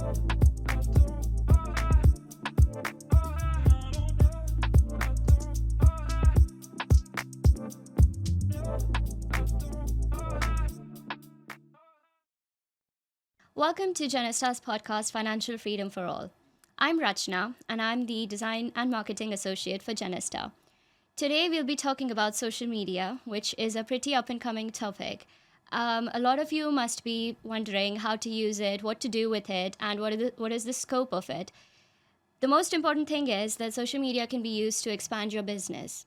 Welcome to Genesta's podcast, Financial Freedom for All. I'm Rachna, and I'm the Design and Marketing Associate for Genesta. Today, we'll be talking about social media, which is a pretty up and coming topic. A lot of you must be wondering how to use it, what to do with it, and what is the scope of it. The most important thing is that social media can be used to expand your business.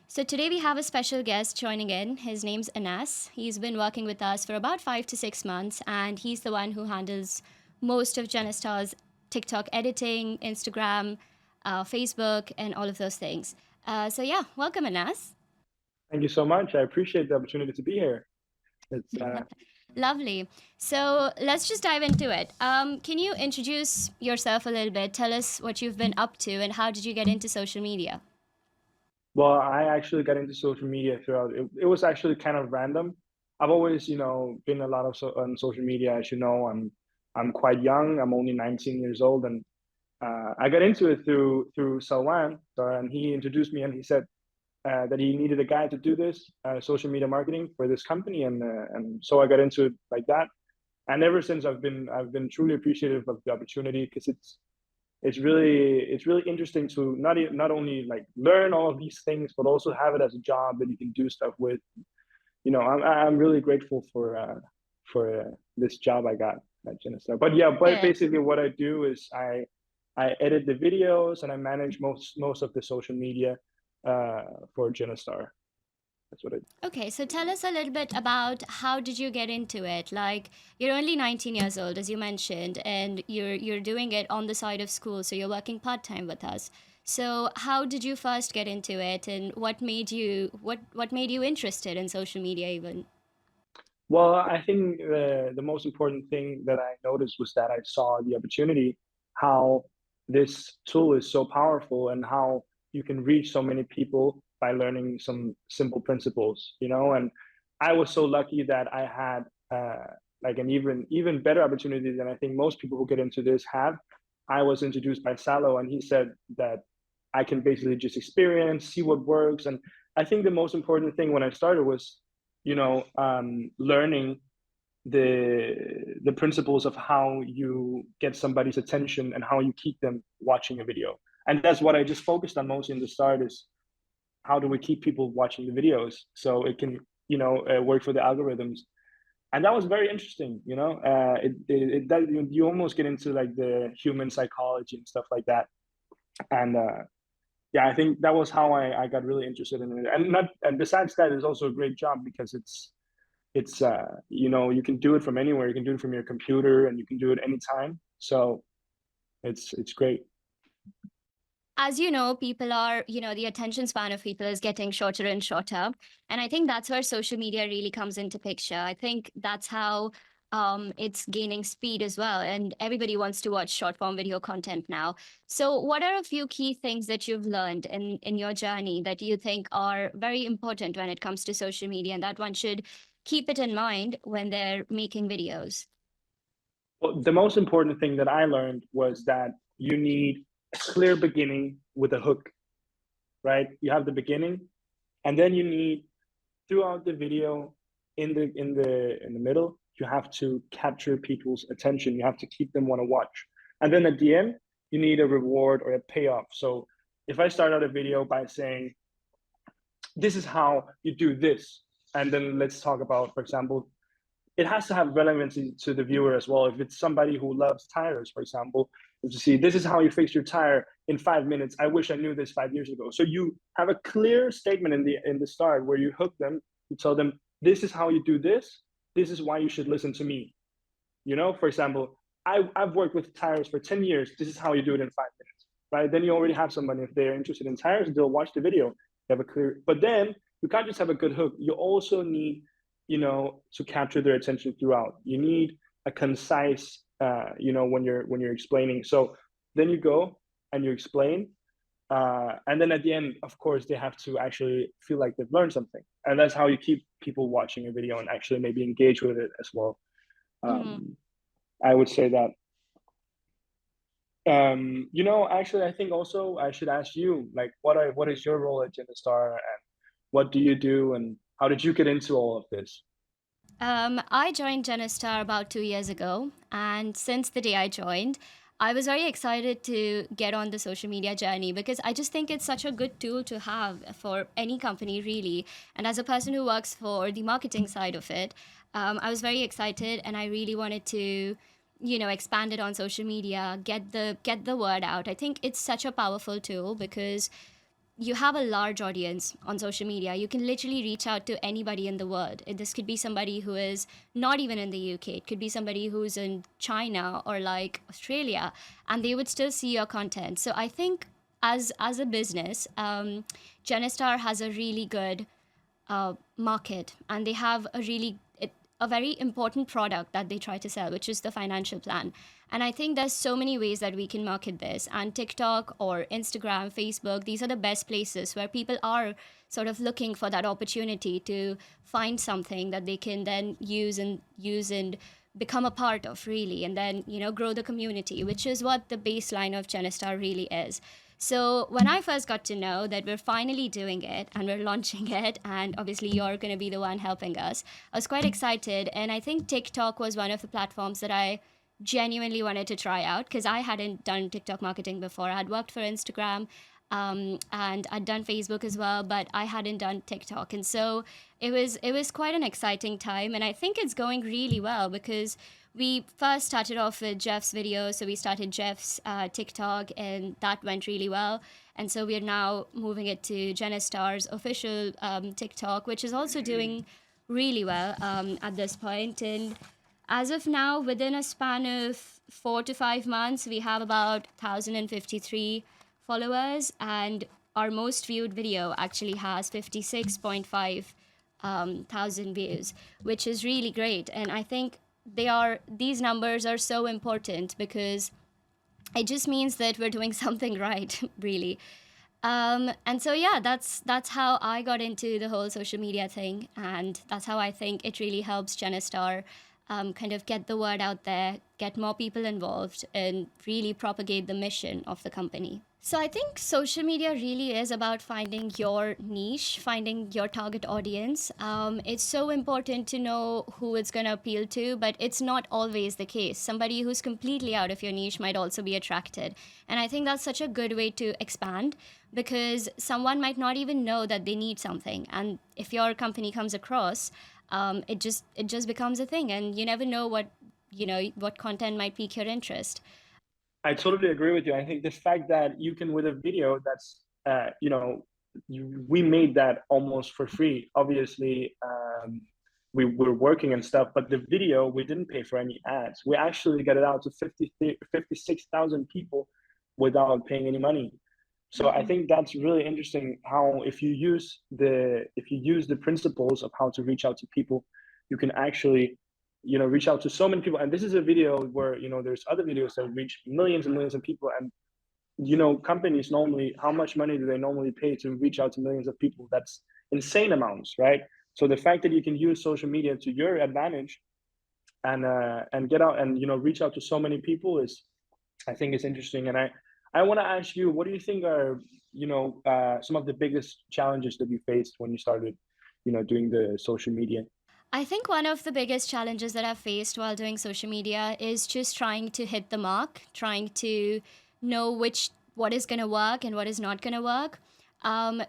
So today we have a special guest joining in. His name's Anas. He's been working with us for about 5 to 6 months, and he's the one who handles most of Genestar's TikTok editing, Instagram, Facebook, and all of those things. So welcome, Anas. Thank you so much. I appreciate the opportunity to be here. It's Lovely. So let's just dive into it. Can you introduce yourself a little bit? Tell us what you've been up to, and how did you get into social media? Well, I actually got into social media throughout. It was actually kind of random. I've always, been a lot of on social media. As you know, I'm quite young. I'm only 19 years old, and I got into it through Salwan, and he introduced me, and he said that he needed a guy to do this social media marketing for this company, and so I got into it like that. And ever since, I've been truly appreciative of the opportunity, because it's really interesting to not only like learn all of these things, but also have it as a job that you can do stuff with. I'm really grateful for this job I got at Genestar. But yeah, but Good. basically what I do is I edit the videos, and I manage most of the social media for Genestar. That's what I do. Okay, so tell us a little bit about how did you get into it? Like you're only 19 years old, as you mentioned, and you're doing it on the side of school, so you're working part-time with us. So how did you first get into it, and what made you interested in social media even? Well, I think the most important thing that I noticed was that I saw the opportunity, how this tool is so powerful, and how you can reach so many people by learning some simple principles, and I was so lucky that I had like an even better opportunity than I think most people who get into this have. I was introduced by Salo, and he said that I can basically just experience, see what works. And I think the most important thing when I started was learning the principles of how you get somebody's attention and how you keep them watching a video. And that's what I just focused on most in the start, is how do we keep people watching the videos so it can work for the algorithms. And that was very interesting. You almost get into like the human psychology and stuff like that. And yeah, I think that was how I got really interested in it. And besides that, it's also a great job because you can do it from anywhere. You can do it from your computer, and you can do it anytime. So it's great. As you know, the attention span of people is getting shorter and shorter. And I think that's where social media really comes into picture. I think that's how it's gaining speed as well. And everybody wants to watch short form video content now. So, what are a few key things that you've learned in your journey that you think are very important when it comes to social media and that one should keep it in mind when they're making videos? Well, the most important thing that I learned was that you need a clear beginning with a hook, right? You have the beginning, and then you need, throughout the video, in the middle, you have to capture people's attention. You have to keep them want to watch. And then at the end, you need a reward or a payoff. So if I start out a video by saying, this is how you do this, and then let's talk about, for example, it has to have relevancy to the viewer as well. If it's somebody who loves tires, for example, to see, this is how you fix your tire in 5 minutes. I wish I knew this 5 years ago. So you have a clear statement in the start where you hook them. You tell them, this is how you do this. This is why you should listen to me. For example, I've worked with tires for 10 years. This is how you do it in 5 minutes, right? Then you already have somebody. If they're interested in tires, they'll watch the video. You have a clear, but then you can't just have a good hook. You also need to capture their attention throughout. You need a concise, when you're explaining. So then you go and you explain, and then at the end, of course, they have to actually feel like they've learned something, and that's how you keep people watching a video and actually maybe engage with it as well. Mm. I would say that. Actually, I think also I should ask you, like, what is your role at Genestar, and what do you do, and how did you get into all of this? I joined Genestar about 2 years ago, and since the day I joined, I was very excited to get on the social media journey because I just think it's such a good tool to have for any company, really. And as a person who works for the marketing side of it, I was very excited, and I really wanted to, expand it on social media, get the word out. I think it's such a powerful tool because you have a large audience on social media. You can literally reach out to anybody in the world. This could be somebody who is not even in the UK. It could be somebody who's in China or like Australia, and they would still see your content. So I think as a business, Genestar has a really good market, and they have a very important product that they try to sell, which is the financial plan. And I think there's so many ways that we can market this. And TikTok or Instagram, Facebook, these are the best places where people are sort of looking for that opportunity to find something that they can then use and become a part of, really, and then grow the community, which is what the baseline of Genestar really is. So when I first got to know that we're finally doing it and we're launching it, and obviously you're going to be the one helping us, I was quite excited. And I think TikTok was one of the platforms that I genuinely wanted to try out because I hadn't done TikTok marketing before. I had worked for Instagram, and I'd done Facebook as well, but I hadn't done TikTok. And so it was quite an exciting time, and I think it's going really well because we first started off with Jeff's video, so we started Jeff's TikTok, and that went really well. And so we are now moving it to Genestar's official TikTok, which is also doing really well at this point. And as of now, within a span of 4 to 5 months, we have about 1,053 followers, and our most viewed video actually has 56.5 thousand views, which is really great. And I think these numbers are so important because it just means that we're doing something right, really. And so yeah, that's how I got into the whole social media thing, and that's how I think it really helps Genestar kind of get the word out there, get more people involved, and really propagate the mission of the company. So I think social media really is about finding your niche, finding your target audience. It's so important to know who it's going to appeal to, but it's not always the case. Somebody who's completely out of your niche might also be attracted. And I think that's such a good way to expand because someone might not even know that they need something. And if your company comes across, it just becomes a thing, and you never know what content might pique your interest. I totally agree with you. I think the fact that you can, with a video that's, we made that almost for free. Obviously, we were working and stuff, but the video, we didn't pay for any ads. We actually got it out to 56,000 people without paying any money. So I think that's really interesting how if you use the principles of how to reach out to people, you can actually reach out to so many people. And this is a video where there's other videos that reach millions and millions of people. And companies normally, how much money do they normally pay to reach out to millions of people? That's insane amounts, right? So the fact that you can use social media to your advantage and get out and reach out to so many people is, I think, is interesting. And I want to ask you, what do you think are some of the biggest challenges that you faced when you started doing the social media? I think one of the biggest challenges that I've faced while doing social media is just trying to hit the mark, trying to know what is going to work and what is not going to work.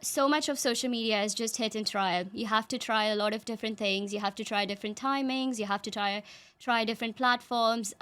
So much of social media is just hit and trial. You have to try a lot of different things. You have to try different timings. You have to try different platforms,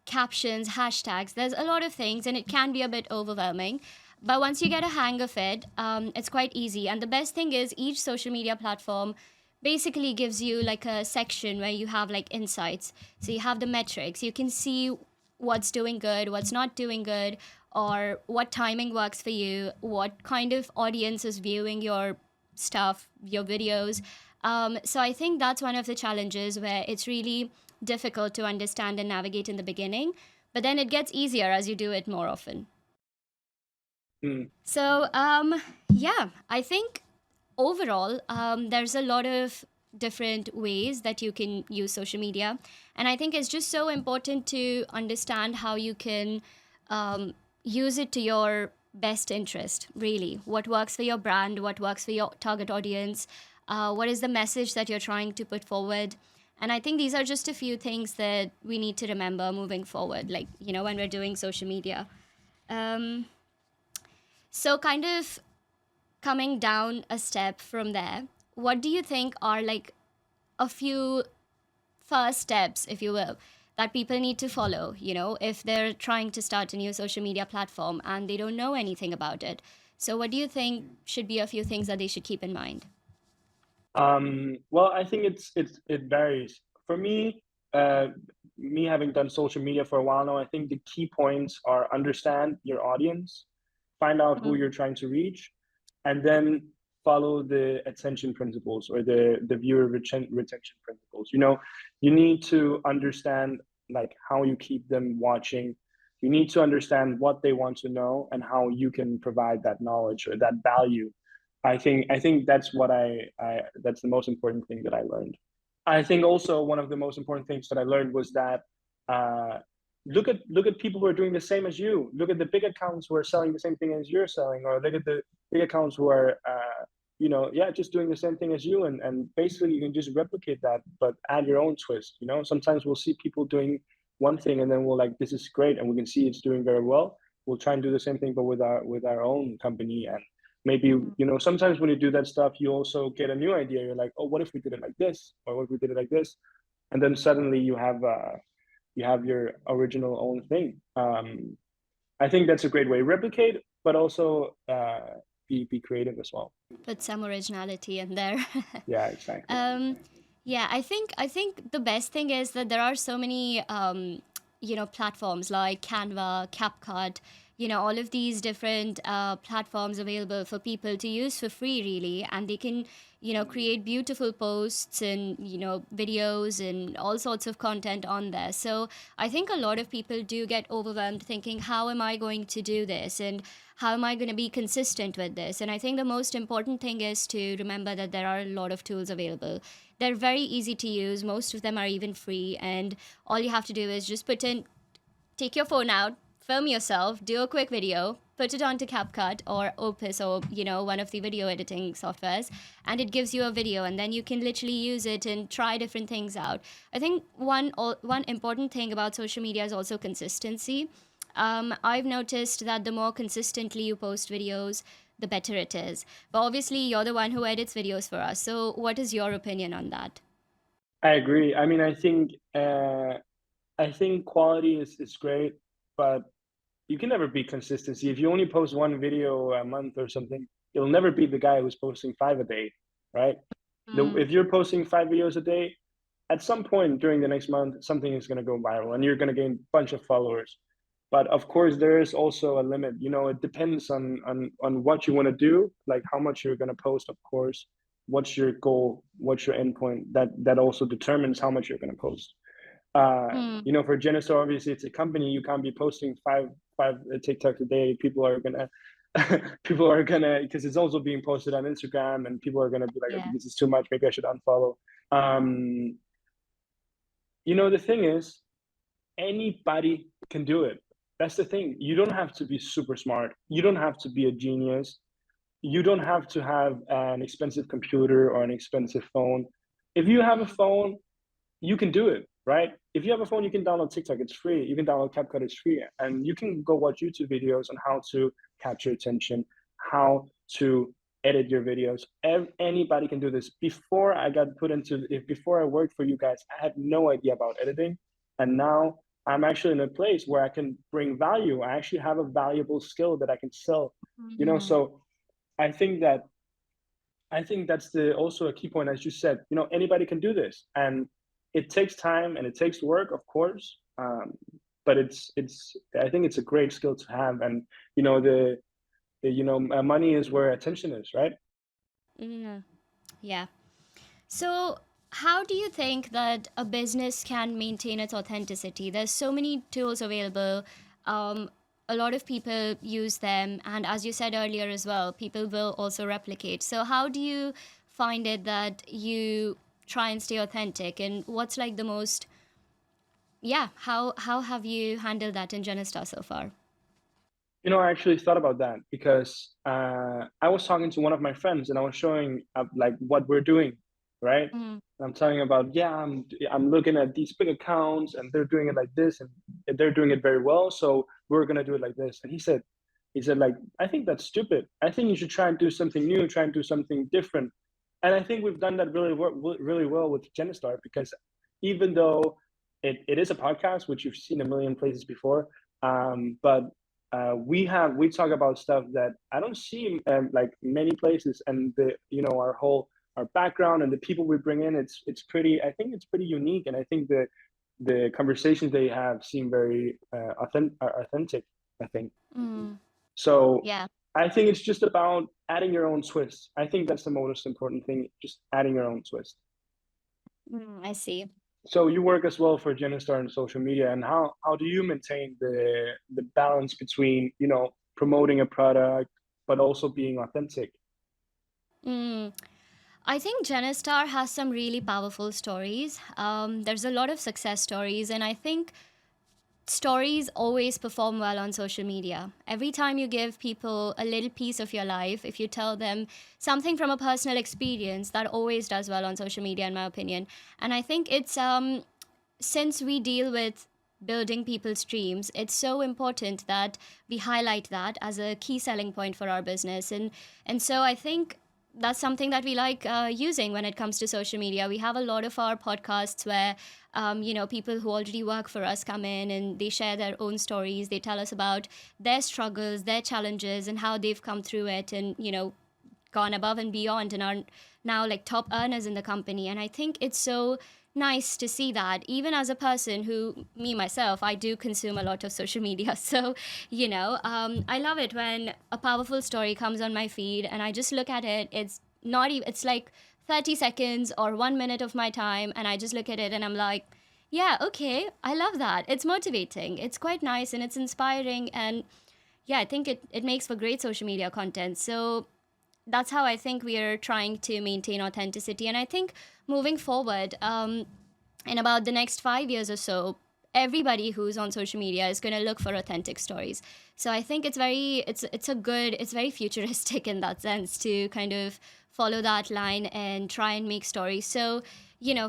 captions, hashtags. There's a lot of things, and it can be a bit overwhelming. But once you get a hang of it, it's quite easy. And the best thing is each social media platform basically gives you like a section where you have like insights. So you have the metrics. You can see what's doing good, what's not doing good, or what timing works for you, what kind of audience is viewing your stuff, your videos. So I think that's one of the challenges where it's really difficult to understand and navigate in the beginning, but then it gets easier as you do it more often. Hmm. So, yeah, I think overall, there's a lot of different ways that you can use social media. And I think it's just so important to understand how you can use it to your best interest, really. What works for your brand, what works for your target audience, what is the message that you're trying to put forward. And I think these are just a few things that we need to remember moving forward, like, when we're doing social media. Um, so, kind of coming down a step from there, what do you think are like a few first steps, if you will, that people need to follow, if they're trying to start a new social media platform and they don't know anything about it? So, what do you think should be a few things that they should keep in mind? Well, I think it varies. For me, me having done social media for a while now, I think the key points are understand your audience, find out who Mm-hmm. you're trying to reach, and then follow the attention principles or the viewer retention principles. You need to understand like how you keep them watching. You need to understand what they want to know and how you can provide that knowledge or that value. I think that's what that's the most important thing that I learned. I think also one of the most important things that I learned was that uh, look at people who are doing the same as you. Look at the big accounts who are selling the same thing as you're selling, or look at the big accounts who are yeah, just doing the same thing as you, and basically you can just replicate that, but add your own twist. Sometimes we'll see people doing one thing, and then we'll like, this is great, and we can see it's doing very well. We'll try and do the same thing, but with our own company. And maybe sometimes when you do that stuff, you also get a new idea. You're like, oh, what if we did it like this, or what if we did it like this? And then suddenly you have your original own thing. I think that's a great way. Replicate, but also be creative as well. Put some originality in there. Yeah, exactly. um, yeah, I think the best thing is that there are so many platforms like Canva, CapCut, all of these different platforms available for people to use for free, really, and they can create beautiful posts and videos and all sorts of content on there. So I think a lot of people do get overwhelmed thinking, how am I going to do this, and how am I going to be consistent with this? And I think the most important thing is to remember that there are a lot of tools available. They're very easy to use. Most of them are even free. And all you have to do is just take your phone out, film yourself, do a quick video, put it onto CapCut or Opus, or one of the video editing softwares, and it gives you a video, and then you can literally use it and try different things out. I think one important thing about social media is also consistency. I've noticed that the more consistently you post videos, the better it is. But obviously, you're the one who edits videos for us. So, what is your opinion on that? I agree. I mean, I think quality is great, but you can never beat consistency. If you only post one video a month or something, you'll never beat the guy who's posting five a day, right? Mm, If you're posting 5 videos a day, at some point during the next month, something is going to go viral and you're going to gain a bunch of followers. But of course, there is also a limit. It depends on what you want to do, like how much you're going to post, of course. What's your goal? What's your endpoint? That also determines how much you're going to post. mm, For Genestar, obviously it's a company. You can't be posting five TikToks a day. People are gonna because it's also being posted on Instagram, and people are gonna be like, okay, yeah. this is too much. Maybe I should unfollow. Um, the thing is, anybody can do it. That's the thing. You don't have to be super smart. You don't have to be a genius. You don't have to have an expensive computer or an expensive phone. If you have a Mm, phone, you can do it, right? If you have a phone, you can download TikTok, it's free. You can download CapCut, it's free. And you can go watch YouTube videos on how to capture attention, how to edit your videos. Anybody can do this. Before I worked for you guys, I had no idea about editing. And now I'm actually in a place where I can bring value. I actually have a valuable skill that I can sell, mm, so I think that I think that's the also a key point, as you said. Anybody can do this, and it takes time and it takes work, of course. But it's I think it's a great skill to have, and money is where attention is, right? mm. Yeah. So, how do you think that a business can maintain its authenticity? There's so many tools available. Um, a lot of people use them, and as you said earlier as well, people will also replicate. So, how do you find it that you try and stay authentic? And what's like the most, yeah, how have you handled that in Genestar so far? I actually thought about that because I was talking to one of my friends and I was showing like what we're doing, right? Mm, And I'm telling about, yeah, I'm looking at these big accounts and they're doing it like this and they're doing it very well, so we're gonna do it like this. And he said like, I think that's stupid. I think you should try and do something new, try and do something different. And I think we've done that really well with Genistar because even though it is a podcast, which you've seen a million places before, but we talk about stuff that I don't see like many places, and our background and the people we bring in, it's pretty. I think it's pretty unique, and I think the conversations they have seem very authentic. I think mm, so. yeah. I think it's just about adding your own twist. I think that's the most important thing, just adding your own twist. I see. So you work as well for Genistar and social media, and how do you maintain the balance between promoting a product but also being authentic? Mm. I think Genistar has some really powerful stories. There's a lot of success stories, and I think stories always perform well on social media. Every time you give people a little piece of your life, if you tell them something from a personal experience, that always does well on social media, in my opinion. And I think it's since we deal with building people's dreams, it's so important that we highlight that as a key selling point for our business. And so I think that's something that we like using when it comes to social media. We have a lot of our podcasts where people who already work for us come in and they share their own stories. They tell us about their struggles, their challenges, and how they've come through it, and gone above and beyond and are now like top earners in the company. And I think it's so nice to see that, even as a person who, me myself, I do consume a lot of social media. So I love it when a powerful story comes on my feed and I just look at it. It's not even, it's like 30 seconds or 1 minute of my time, and I just look at it and I'm like, yeah, okay, I love that. It's motivating, it's quite nice, and it's inspiring. And yeah, I think it makes for great social media content. So that's how I think we are trying to maintain authenticity. And I think moving forward, in about the next 5 years or so, everybody who's on social media is going to look for authentic stories. So I think it's very futuristic in that sense to kind of follow that line and try and make stories. So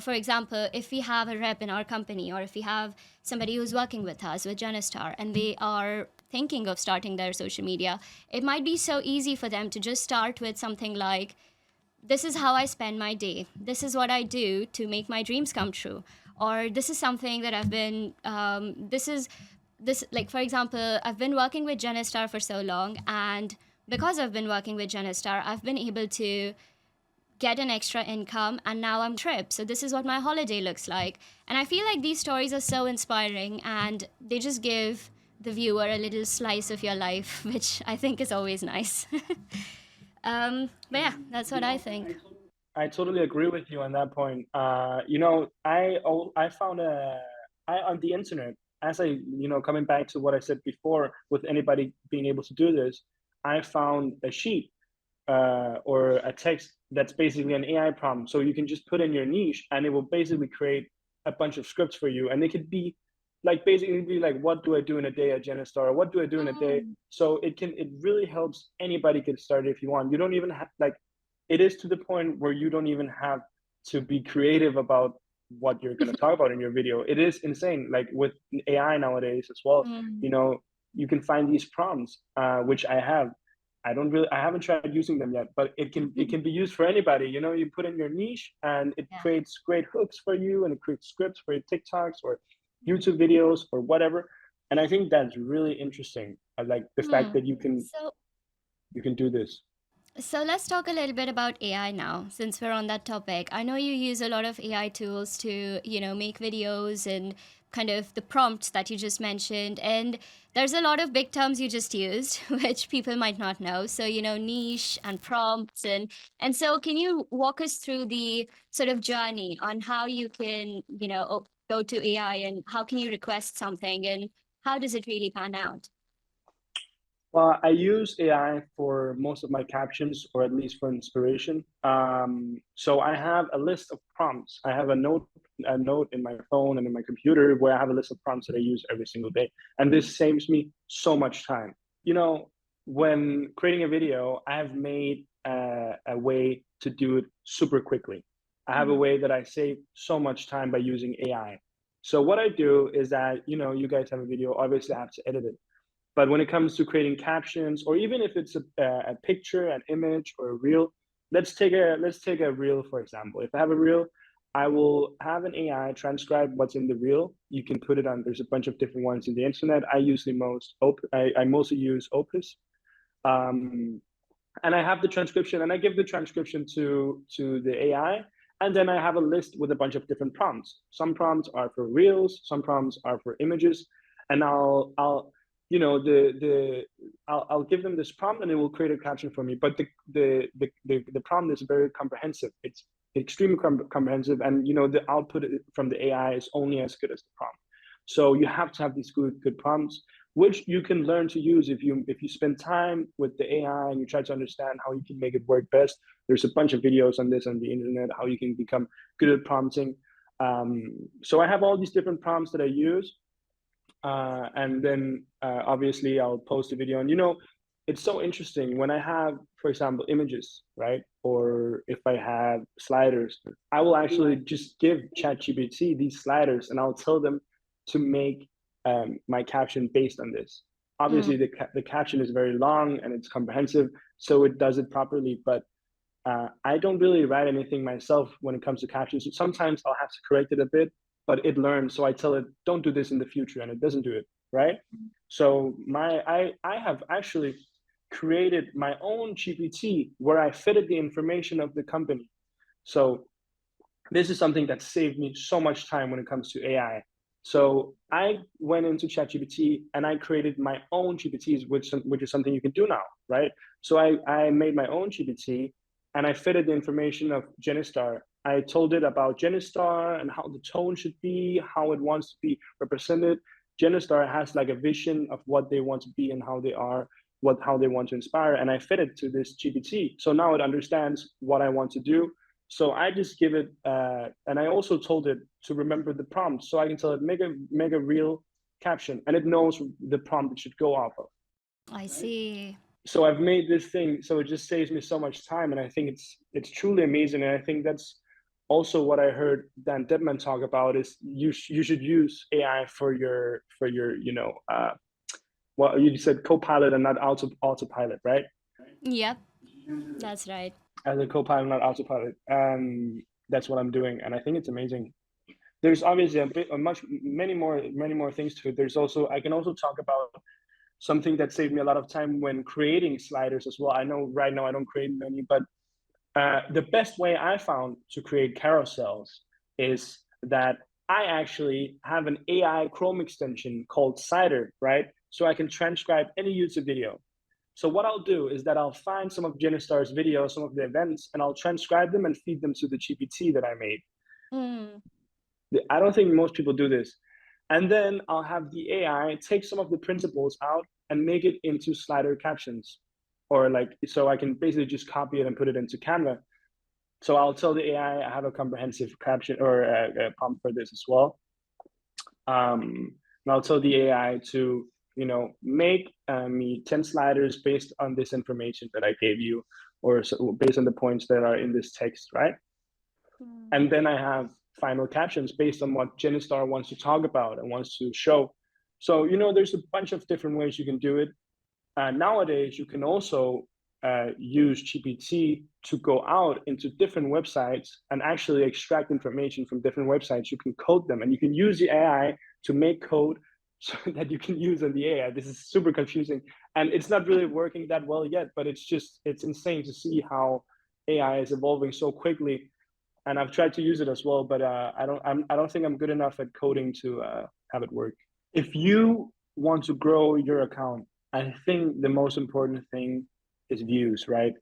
for example, if we have a rep in our company, or if we have somebody who's working with us with Genistar and they are thinking of starting their social media, it might be so easy for them to just start with something like, this is how I spend my day. This is what I do to make my dreams come true. Or this is something that I've been, like, for example, I've been working with Genistar for so long. And because I've been working with Genistar, I've been able to get an extra income, and now I'm trip. So this is what my holiday looks like. And I feel like these stories are so inspiring, and they just give the viewer a little slice of your life, which I think is always nice. But yeah, that's what I think. I totally agree with you on that point. I found on the internet, as coming back to what I said before, with anybody being able to do this, I found a sheet or a text that's basically an AI prompt. So you can just put in your niche, and it will basically create a bunch of scripts for you, and it could be like basically be like, what do I do in a day at Genistar? What do I do in a day? Mm. So it really helps anybody get started if you want. You don't even have like, it is to the point where you don't even have to be creative about what you're going to talk about in your video. It is insane. Like with AI nowadays as well, Mm. you know, you can find these prompts, which I have. I haven't tried using them yet, but it can be used for anybody. You put in your niche and it Yeah. creates great hooks for you, and it creates scripts for your TikToks or YouTube videos or whatever. And I think that's really interesting. I like the fact Hmm. that you can So, you can do this. so let's talk a little bit about AI now, since we're on that topic. I know you use a lot of AI tools to, make videos and kind of the prompts that you just mentioned. And there's a lot of big terms you just used, which people might not know. So, niche and prompts, and so can you walk us through the sort of journey on how you can, go to AI, and how can you request something, and how does it really pan out? Well, I use AI for most of my captions, or at least for inspiration. So I have a list of prompts. I have a note in my phone and in my computer where I have a list of prompts that I use every single day, and this saves me so much time. you know, when creating a video, I have made a way to do it super quickly. I have a way that I save so much time by using AI. So what I do is that, you guys have a video, obviously I have to edit it. But when it comes to creating captions, or even if it's a picture, an image, or a reel, let's take a reel for example. If I have a reel, I will have an AI transcribe what's in the reel. You can put it on. There's a bunch of different ones in the internet. I mostly use Opus, um, and I have the transcription, and I give the transcription to the AI, and then I have a list with a bunch of different prompts. Some prompts are for reels, some prompts are for images, and I'll I'll give them this prompt and it will create a caption for me. But the prompt is very comprehensive. It's extremely comprehensive, and the output from the AI is only as good as the prompt. So you have to have these good prompts, which you can learn to use if you spend time with the AI and you try to understand how you can make it work best. There's a bunch of videos on this on the internet, how you can become good at prompting. So I have all these different prompts that I use, and then obviously I'll post a video. And it's so interesting when I have, for example, images, right? Or if I have sliders, I will actually just give ChatGPT these sliders and I'll tell them to make my caption based on this. Obviously, the caption is very long and it's comprehensive, so it does it properly. But I don't really write anything myself when it comes to captions. Sometimes I'll have to correct it a bit, but it learns. So I tell it, don't do this in the future, and it doesn't do it, right? So I have actually created my own GPT where I fitted the information of the company. So this is something that saved me so much time when it comes to AI. So I went into ChatGPT and I created my own GPTs, which is something you can do now, right? So I made my own GPT and I fitted the information of Genistar. I told it about Genistar and how the tone should be, how it wants to be represented. Genistar has like a vision of what they want to be and how they are, how they want to inspire, and I fit it to this GPT. So now it understands what I want to do. So I just give it, and I also told it to remember the prompt. So I can tell it make a real caption, and it knows the prompt it should go off of. I see. So I've made this thing, so it just saves me so much time, and I think it's truly amazing. And I think that's also what I heard Dan Debman talk about is you should use AI for your well, you said Copilot and not autopilot, right? Yep, that's right. As a Copilot, not autopilot. That's what I'm doing, and I think it's amazing. There's obviously many more things to it. I can also talk about something that saved me a lot of time when creating sliders as well. I know right now I don't create many, but the best way I found to create carousels is that I actually have an AI Chrome extension called Cider, right? So I can transcribe any YouTube video. So what I'll do is that I'll find some of Genistar's videos, some of the events, and I'll transcribe them and feed them to the GPT that I made. I don't think most people do this. And then I'll have the AI take some of the principles out and make it into slider captions. So I can basically just copy it and put it into Canva. So I'll tell the AI I have a comprehensive caption or a prompt for this as well. And I'll tell the AI to make me 10 sliders based on this information that I gave you, or based on the points that are in this text, right? And then I have final captions based on what Genistar wants to talk about and wants to show. So there's a bunch of different ways you can do it. Nowadays, you can also use GPT to go out into different websites and actually extract information from different websites. You can code them, and you can use the AI to make code so that you can use on the AI. This is super confusing, and it's not really working that well yet, but it's insane to see how AI is evolving so quickly. And I've tried to use it as well, but I don't think I'm good enough at coding to have it work. If you want to grow your account, I think the most important thing is views, right?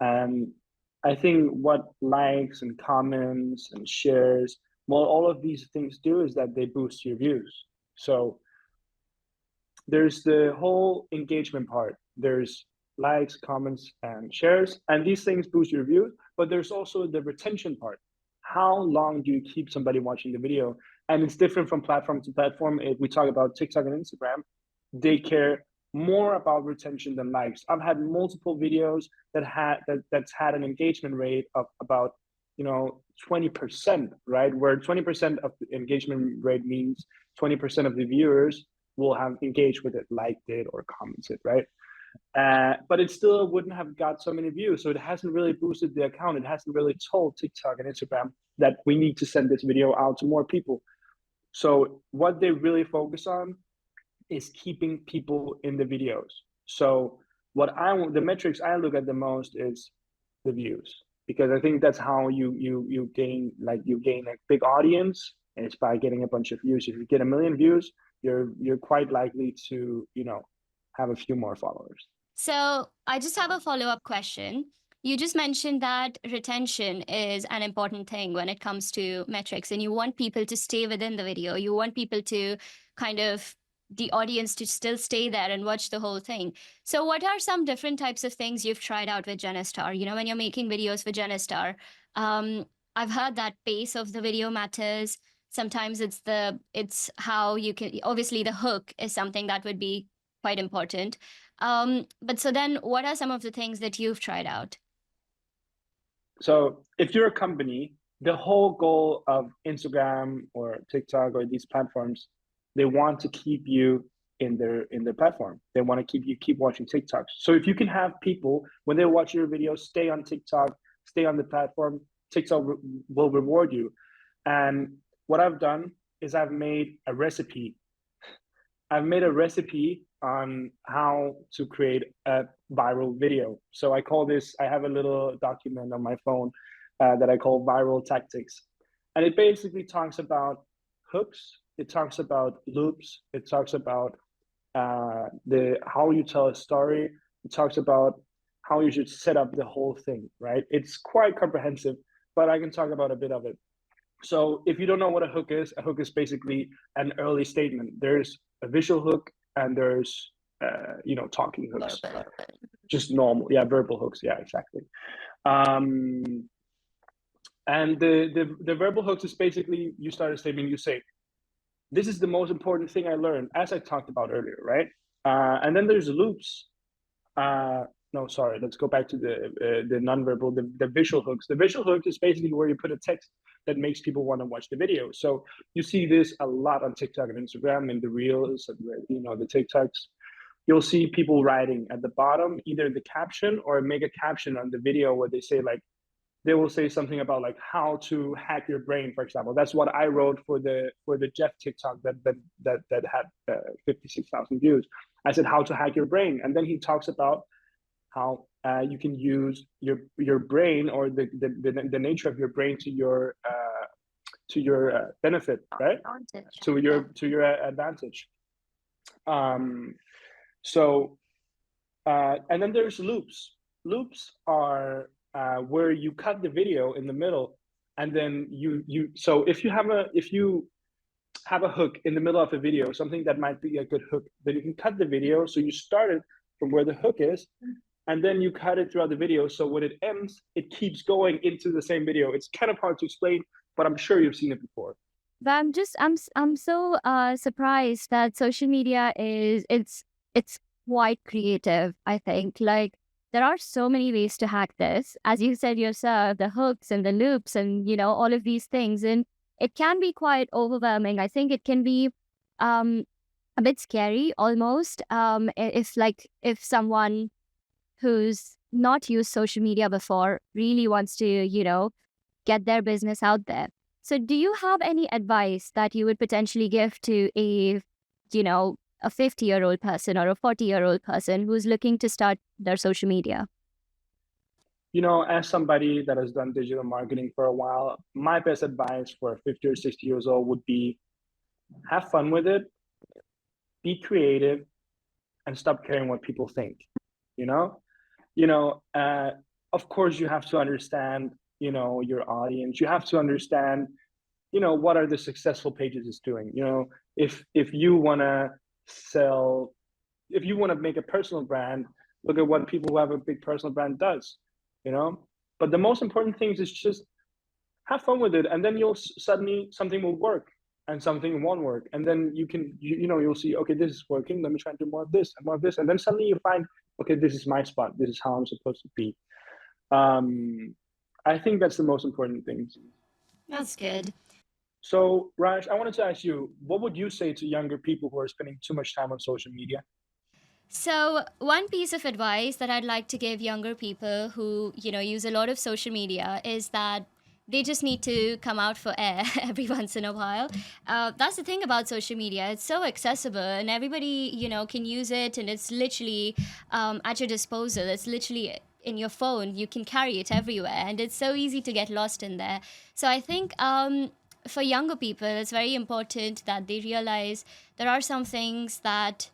I think what likes and comments and shares, well, all of these things do is that they boost your views. So there's the whole engagement part. There's likes, comments, and shares, and these things boost your views, but there's also the retention part. How long do you keep somebody watching the video? And it's different from platform to platform. If we talk about TikTok and Instagram, they care more about retention than likes. I've had multiple videos that's had an engagement rate of about 20%, right? Where 20% of the engagement rate means 20% of the viewers will have engaged with it, liked it, or commented, right? But it still wouldn't have got so many views. So it hasn't really boosted the account. It hasn't really told TikTok and Instagram that we need to send this video out to more people. So what they really focus on is keeping people in the videos. So the metrics I look at the most is the views, because I think that's how you gain a big audience, and it's by getting a bunch of views. If you get 1 million views, you're quite likely to have a few more followers. So I just have a follow-up question. You just mentioned that retention is an important thing when it comes to metrics, and you want people to stay within the video. You want people to the audience to still stay there and watch the whole thing. So what are some different types of things you've tried out with Genestar? When you're making videos for Genestar, I've heard that pace of the video matters. Sometimes it's how you can, obviously the hook is something that would be quite important. But so then what are some of the things that you've tried out? So if you're a company, the whole goal of Instagram or TikTok or these platforms, they want to keep you in their platform. They want to keep watching TikToks. So if you can have people, when they watch your videos, stay on TikTok, stay on the platform, TikTok will reward you. And what I've done is I've made a recipe. On how to create a viral video. So I have a little document on my phone that I call Viral Tactics. And it basically talks about hooks, it talks about loops, it talks about how you tell a story, it talks about how you should set up the whole thing, right? It's quite comprehensive, but I can talk about a bit of it. So if you don't know what a hook is basically an early statement. There's a visual hook, and there's talking hooks, just normal, verbal hooks, exactly. And the verbal hooks is basically, you start a statement, you say, this is the most important thing I learned, as I talked about earlier, right? And then there's loops. No, sorry, let's go back to the nonverbal, the visual hooks. The visual hooks is basically where you put a text that makes people want to watch the video. So you see this a lot on TikTok and Instagram, and the Reels and the TikToks. You'll see people writing at the bottom either the caption or make a caption on the video where they say they will say something about how to hack your brain, for example. That's what I wrote for the Jeff TikTok that had 56,000 views. I said how to hack your brain, and then he talks about how you can use your brain or the nature of your brain to your benefit, right? Advantage. To your advantage. So and then there's loops. Loops are where you cut the video in the middle, and then so if you have a hook in the middle of a video, something that might be a good hook, then you can cut the video. So you start it from where the hook is, and then you cut it throughout the video. So when it ends, it keeps going into the same video. It's kind of hard to explain, but I'm sure you've seen it before. But I'm so surprised that social media it's quite creative, I think. There are so many ways to hack this. As you said yourself, the hooks and the loops and, all of these things. And it can be quite overwhelming. I think it can be a bit scary almost. If someone who's not used social media before really wants to, get their business out there. So do you have any advice that you would potentially give to a 50-year-old person or a 40-year-old person who's looking to start their social media? As somebody that has done digital marketing for a while, my best advice for 50 or 60 years old would be have fun with it, be creative, and stop caring what people think. Of course you have to understand, your audience. You have to understand, what are the successful pages is doing. If you want to make a personal brand, look at what people who have a big personal brand does, but the most important thing is just have fun with it, and then suddenly something will work. and something won't work, and then you'll see, okay, this is working, let me try and do more of this and more of this, and then suddenly you find, okay, this is my spot, this is how I'm supposed to be. I think that's the most important thing. That's good. So Raj, I wanted to ask you, what would you say to younger people who are spending too much time on social media? So, one piece of advice that I'd like to give younger people who, use a lot of social media is that they just need to come out for air every once in a while. That's the thing about social media. It's so accessible and everybody, can use it, and it's literally at your disposal. It's literally in your phone. You can carry it everywhere, and it's so easy to get lost in there. So, I think for younger people, it's very important that they realize there are some things that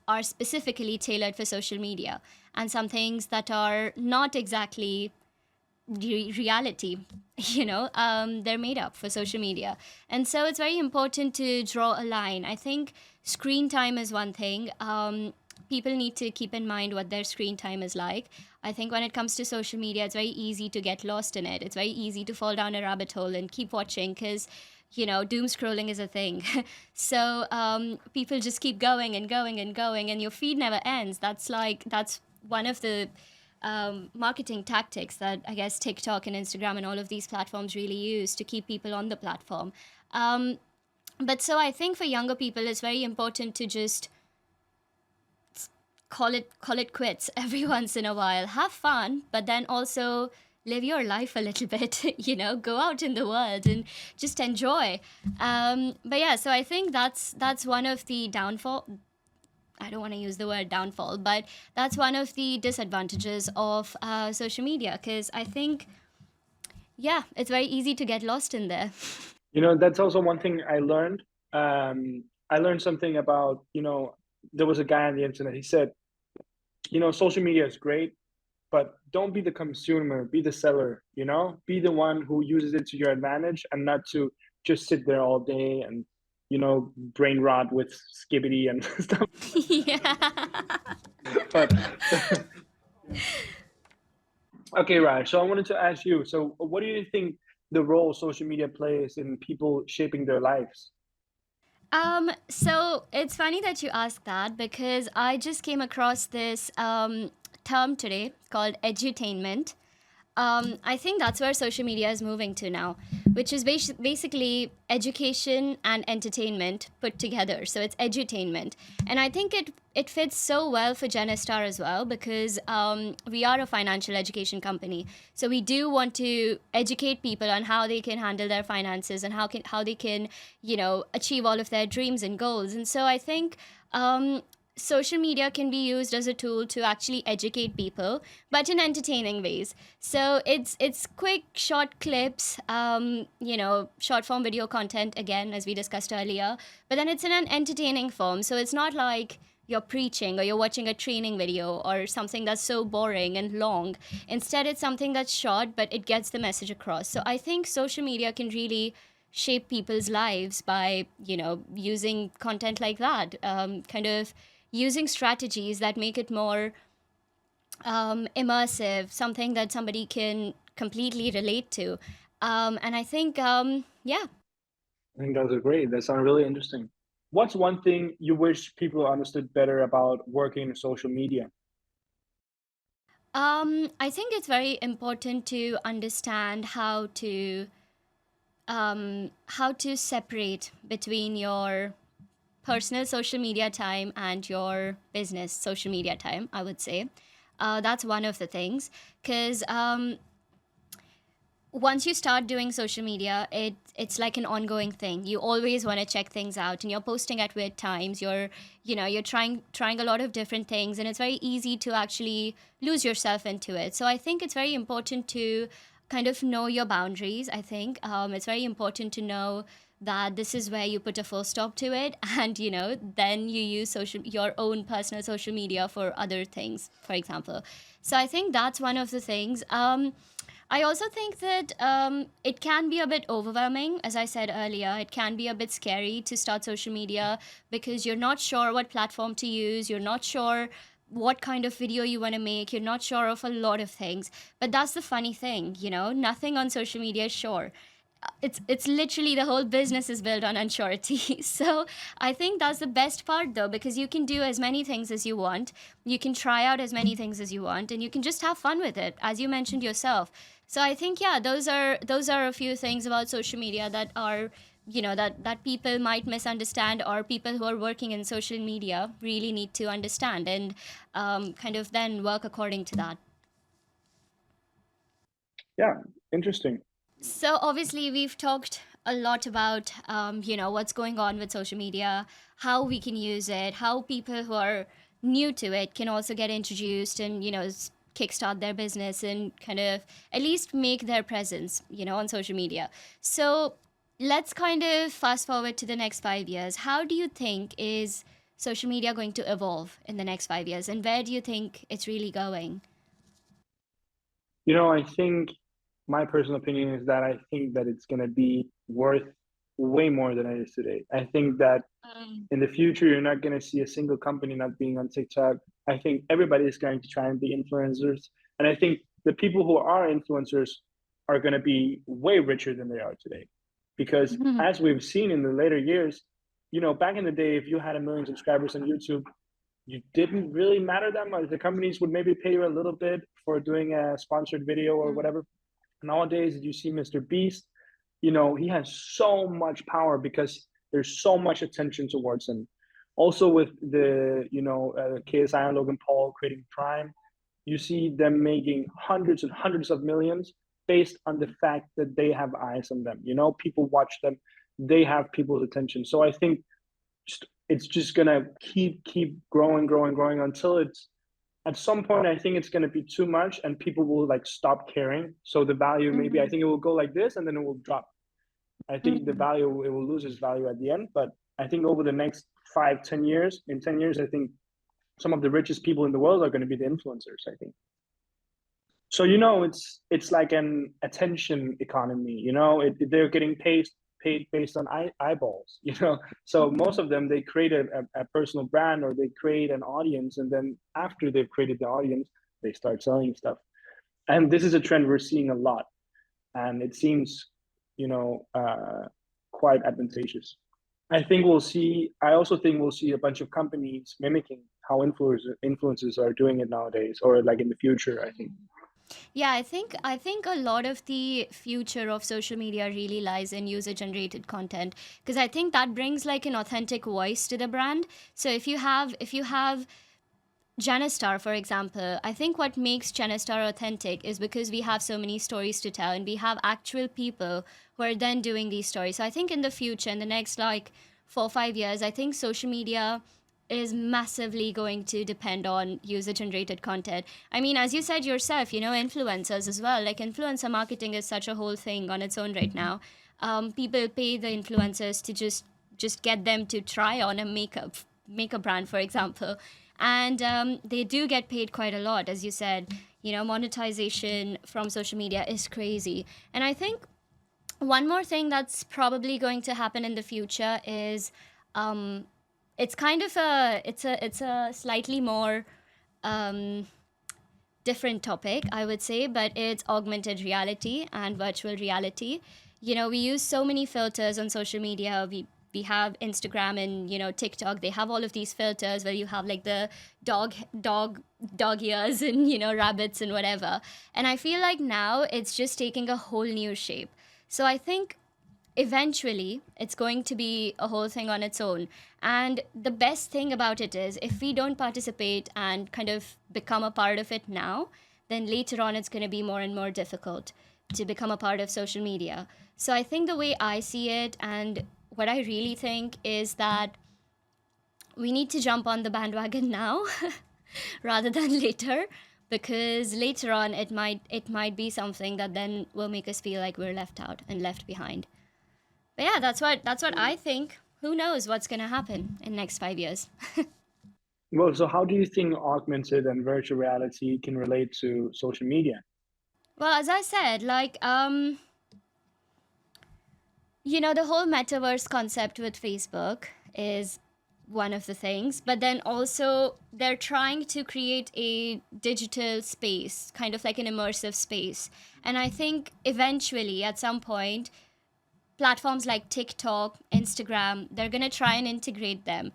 are specifically tailored for social media and some things that are not exactly reality. They're made up for social media, and so it's very important to draw a line. I think screen time is one thing. People need to keep in mind what their screen time is like. I think when it comes to social media, it's very easy to get lost in it. It's very easy to fall down a rabbit hole and keep watching because doom scrolling is a thing. So people just keep going and going and going, and your feed never ends. That's one of the marketing tactics that I guess TikTok and Instagram and all of these platforms really use to keep people on the platform. But so I think for younger people, it's very important to just call it quits every once in a while. Have fun, but then also live your life a little bit. Go out in the world and just enjoy. But yeah, so I think that's one of the downfall. I don't want to use the word downfall, but that's one of the disadvantages of social media, because I think, yeah, it's very easy to get lost in there. That's also one thing I learned. I learned something about, there was a guy on the internet. He said, social media is great, but don't be the consumer, be the seller, be the one who uses it to your advantage and not to just sit there all day and, brain rot with Skibbity and stuff. Yeah. But okay, Raj, so I wanted to ask you, so what do you think the role social media plays in people shaping their lives? So it's funny that you asked that because I just came across this term today called edutainment. I think that's where social media is moving to now, which is basically education and entertainment put together. So it's edutainment, and I think it fits so well for Genestar as well because we are a financial education company. So we do want to educate people on how they can handle their finances and how they can achieve all of their dreams and goals. And so I think social media can be used as a tool to actually educate people, but in entertaining ways. So it's quick, short clips, short form video content again, as we discussed earlier. But then it's in an entertaining form, so it's not like you're preaching or you're watching a training video or something that's so boring and long. Instead, it's something that's short, but it gets the message across. So I think social media can really shape people's lives by using content like that, kind of using strategies that make it more immersive, something that somebody can completely relate to. And I think, yeah. I think those are great. That sounds really interesting. What's one thing you wish people understood better about working in social media? I think it's very important to understand how to separate between your personal social media time and your business social media time, I would say. That's one of the things. Because once you start doing social media, it's like an ongoing thing. You always want to check things out, and you're posting at weird times. You're trying a lot of different things, and it's very easy to actually lose yourself into it. So I think it's very important to kind of know your boundaries. I think it's very important to know that this is where you put a full stop to it, and then you use your own personal social media for other things, for example. So I think that's one of the things. I also think that it can be a bit overwhelming. As I said earlier, it can be a bit scary to start social media because you're not sure what platform to use. You're not sure what kind of video you want to make. You're not sure of a lot of things. But that's the funny thing, nothing on social media is sure. it's literally the whole business is built on unsurety. So I think that's the best part though, because you can do as many things as you want, you can try out as many things as you want, and you can just have fun with it, as you mentioned yourself. So I think, yeah, those are a few things about social media that are, that people might misunderstand, or people who are working in social media really need to understand, and kind of then work according to that. Yeah, interesting. So obviously we've talked a lot about what's going on with social media, how we can use it, how people who are new to it can also get introduced and kickstart their business and kind of at least make their presence on social media. So let's kind of fast forward to the next 5 years. How do you think is social media going to evolve in the next 5 years, and where do you think it's really going? I think my personal opinion is that I think that it's going to be worth way more than it is today. I think that Mm. in the future, you're not going to see a single company not being on TikTok. I think everybody is going to try and be influencers. And I think the people who are influencers are going to be way richer than they are today. Because as we've seen in the later years, back in the day, if you had 1 million subscribers on YouTube, you didn't really matter that much. The companies would maybe pay you a little bit for doing a sponsored video or whatever. Nowadays, you see Mr. Beast, he has so much power because there's so much attention towards him. Also, with the KSI and Logan Paul creating Prime, you see them making hundreds and hundreds of millions based on the fact that they have eyes on them. People watch them, they have people's attention. So I think it's just gonna keep growing, growing, growing until it's at some point. I think it's gonna be too much, and people will like stop caring. So the value, maybe I Mhm. think it will go like this, and then it will drop. I think the Mhm. value, it will lose its value at the end. But I think over the next 5, 10 years, in 10 years, I think some of the richest people in the world are going to be the influencers. I think so. It's like an attention economy. They're getting paid based on eyeballs. So most Mhm. of them, they create a personal brand, or they create an audience, and then after they've created the audience, they start selling stuff. And this is a trend we're seeing a lot, and it seems, you know, uh, quite advantageous. I also think we'll see a bunch of companies mimicking how influencers are doing it nowadays, or like in the future, I think. Yeah, I think a lot of the future of social media really lies in user generated content, because I think that brings like an authentic voice to the brand. So if you have Genestar, for example, I think what makes Genestar authentic is because we have so many stories to tell, and we have actual people who are then doing these stories. So I think in the future, in the next like 4 or 5 years, I think social media is massively going to depend on user generated content. I mean, as you said yourself, influencers as well. Like, influencer marketing is such a whole thing on its own right now. People pay the influencers to just get them to try on a makeup brand, for example, and they do get paid quite a lot, as you said. Monetization from social media is crazy, and I think one more thing that's probably going to happen in the future is um, it's kind of a slightly more um, different topic, I would say, but it's augmented reality and virtual reality. We use so many filters on social media. We have Instagram and TikTok. They have all of these filters where you have like the dog dog dog ears and rabbits and whatever. And I feel like now it's just taking a whole new shape. So I think eventually it's going to be a whole thing on its own. And the best thing about it is, if we don't participate and kind of become a part of it now, then later on it's going to be more and more difficult to become a part of social media. So I think the way I see it, and what I really think, is that we need to jump on the bandwagon now rather than later, because later on it might be something that then will make us feel like we're left out and left behind. But yeah, that's what I think. Who knows what's gonna happen in next 5 years? Well, so how do you think augmented and virtual reality can relate to social media? Well, as I said, like the whole metaverse concept with Facebook is one of the things, but then also they're trying to create a digital space, kind of like an immersive space. And I think eventually, at some point, platforms like TikTok, Instagram, they're going to try and integrate them.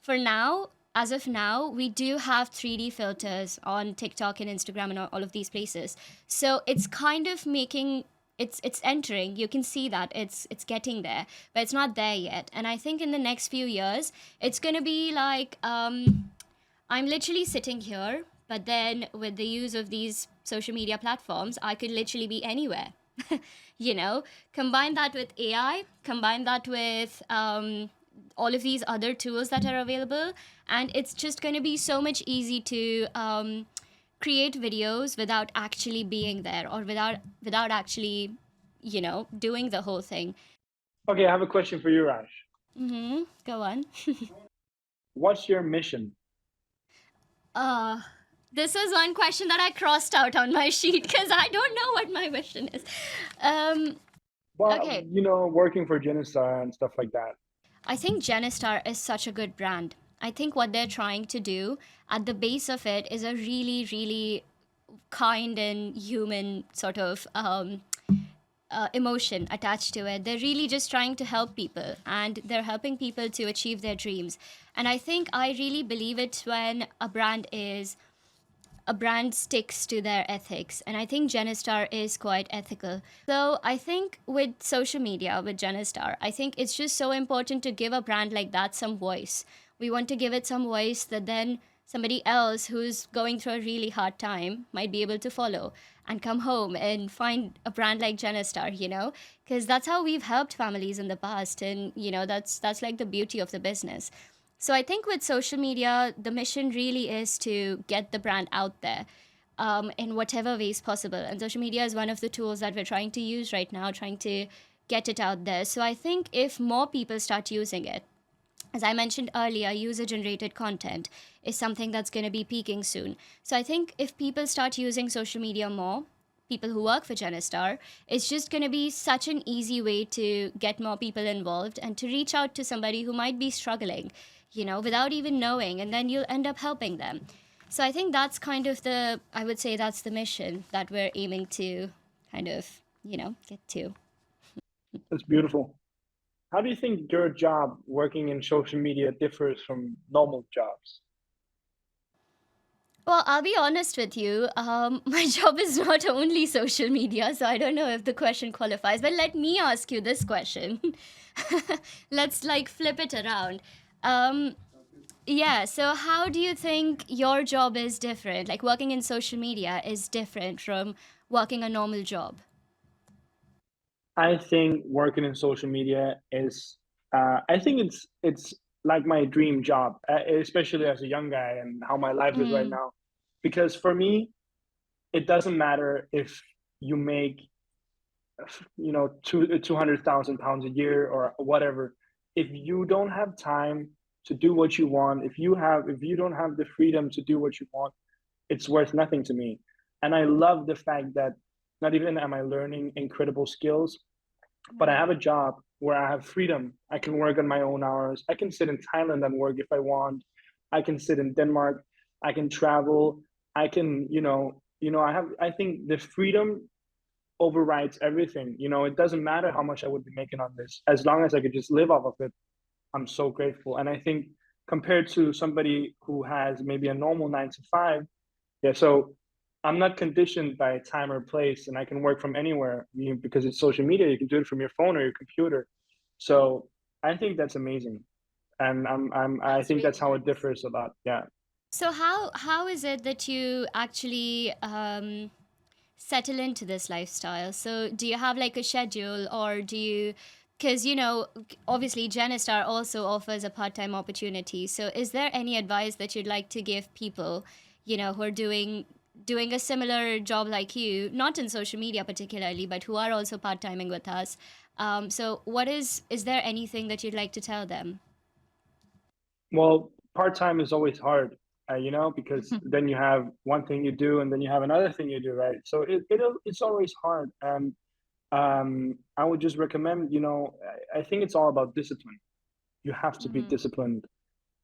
For now, as of now, we do have 3D filters on TikTok and Instagram and all of these places. So it's kind of making it's entering. You can see that it's getting there, but it's not there yet. And I think in the next few years, it's gonna be like I'm literally sitting here, but then with the use of these social media platforms, I could literally be anywhere. you know, combine that with AI, combine that with all of these other tools that are available, and it's just going to be so much easy to create videos without actually being there or without actually, doing the whole thing. Okay, I have a question for you, Raj. Go on. What's your mission? Uh, this is one question that I crossed out on my sheet because I don't know what my mission is. Um, Well, okay, working for Genestar and stuff like that. I think Genestar is such a good brand. I think what they're trying to do at the base of it is a really, really kind and human sort of emotion attached to it. They're really just trying to help people and they're helping people to achieve their dreams. And I think I really believe it when a brand sticks to their ethics. And I think Genestar is quite ethical. So I think with social media, with Genestar, I think it's just so important to give a brand like that some voice. We want to give it some voice that then somebody else who's going through a really hard time might be able to follow and come home and find a brand like Genestar, because that's how we've helped families in the past. And, that's like the beauty of the business. So I think with social media, the mission really is to get the brand out there in whatever ways possible. And social media is one of the tools that we're trying to use right now, trying to get it out there. So I think if more people start using it, as I mentioned earlier, user generated content is something that's going to be peaking soon. So I think if people start using social media more, people who work for Genestar, it's just going to be such an easy way to get more people involved and to reach out to somebody who might be struggling, without even knowing, and then you'll end up helping them. So I think that's kind of I would say that's the mission that we're aiming to kind of, get to. That's beautiful. How do you think your job working in social media differs from normal jobs? Well, I'll be honest with you. My job is not only social media, so I don't know if the question qualifies. But let me ask you this question. Let's like flip it around. Um, yeah, so how do you think your job is different? Like working in social media is different from working a normal job? I think working in social media is, I think it's like my dream job, especially as a young guy and how my life is right Mm, now. Because for me, it doesn't matter if you make, 200,000 pounds a year or whatever. If you don't have time to do what you want, if you don't have the freedom to do what you want, it's worth nothing to me. And I love the fact that not even am I learning incredible skills, but I mm, have a job where I have freedom. I can work on my own hours. I can sit in Thailand and work if I want. I can sit in Denmark. I can travel. I can, I think the freedom overrides everything. It doesn't matter how much I would be making on this. As long as I could just live off of it, I'm so grateful. And I think compared to somebody who has maybe a normal 9 to 5, yeah, so I'm not conditioned by time or place, and I can work from anywhere. Because it's social media, you can do it from your phone or your computer. So I think that's amazing, and I that's think that's really how it nice. differs a lot. Yeah. So how is it that you actually settle into this lifestyle? So, do you have like a schedule, or do you? Because obviously, Genestar also offers a part-time opportunity. So, is there any advice that you'd like to give people, who are doing a similar job like you, not in social media particularly, but who are also part-timing with us? So, is there anything that you'd like to tell them? Well, part time is always hard, because then you have one thing you do, and then you have another thing you do, right? So it's always hard, and I would just recommend, I think it's all about discipline. You have to be Mm-hmm. disciplined.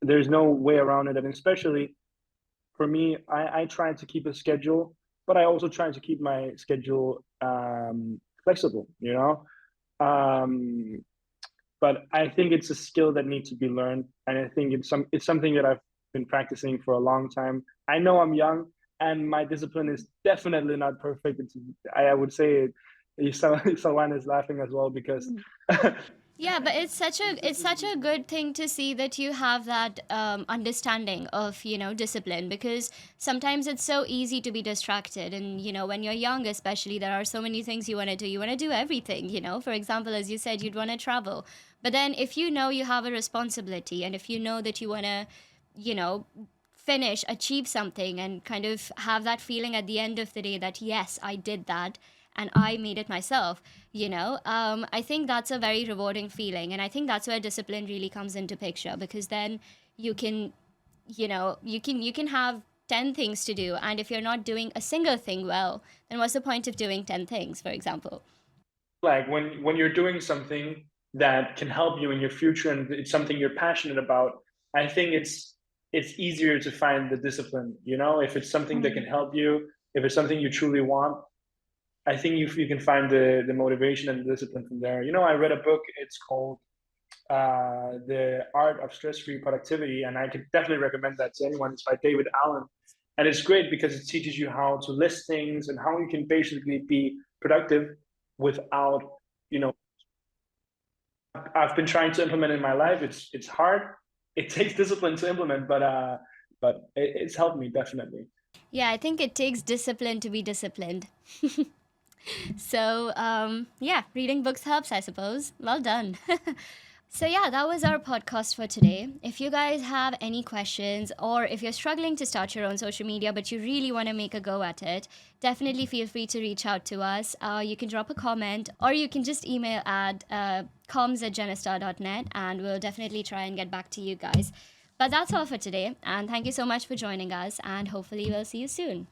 There's no way around it, and especially for me, I try to keep a schedule, but I also try to keep my schedule flexible. Um, but I think it's a skill that needs to be learned, and I think it's something that I've been practicing for a long time. I know I'm young, and my discipline is definitely not perfect. I would say it. Someone is laughing as well because Yeah, but it's such a good thing to see that you have that understanding of discipline, because sometimes it's so easy to be distracted, and when you're young especially, there are so many things you want to do. You want to do everything. For example, as you said, you'd want to travel, but then if you know you have a responsibility, and if you know that you want to you know finish, achieve something, and kind of have that feeling at the end of the day that yes, I did that and I made it myself. I think that's a very rewarding feeling, and I think that's where discipline really comes into picture, because then you can you can have 10 things to do, and if you're not doing a single thing well, then what's the point of doing 10 things, for example? like when you're doing something that can help you in your future and it's something you're passionate about, I think it's easier to find the discipline. If it's something that can help you, if it's something you truly want, I think you can find the motivation and the discipline from there. I read a book. It's called The Art of Stress-Free Productivity, and I could definitely recommend that to anyone. It's by David Allen, and it's great because it teaches you how to list things and how you can basically be productive without, you know, I've been trying to implement in my life. It's hard. It takes discipline to implement, but it's helped me definitely. Yeah, I think it takes discipline to be disciplined. So, yeah, reading books helps, I suppose. Well done. So, yeah, that was our podcast for today. If you guys have any questions, or if you're struggling to start your own social media but you really want to make a go at it, definitely feel free to reach out to us. You can drop a comment, or you can just email at comms@genestar.net, and we'll definitely try and get back to you guys. But that's all for today, and thank you so much for joining us, and hopefully, we'll see you soon.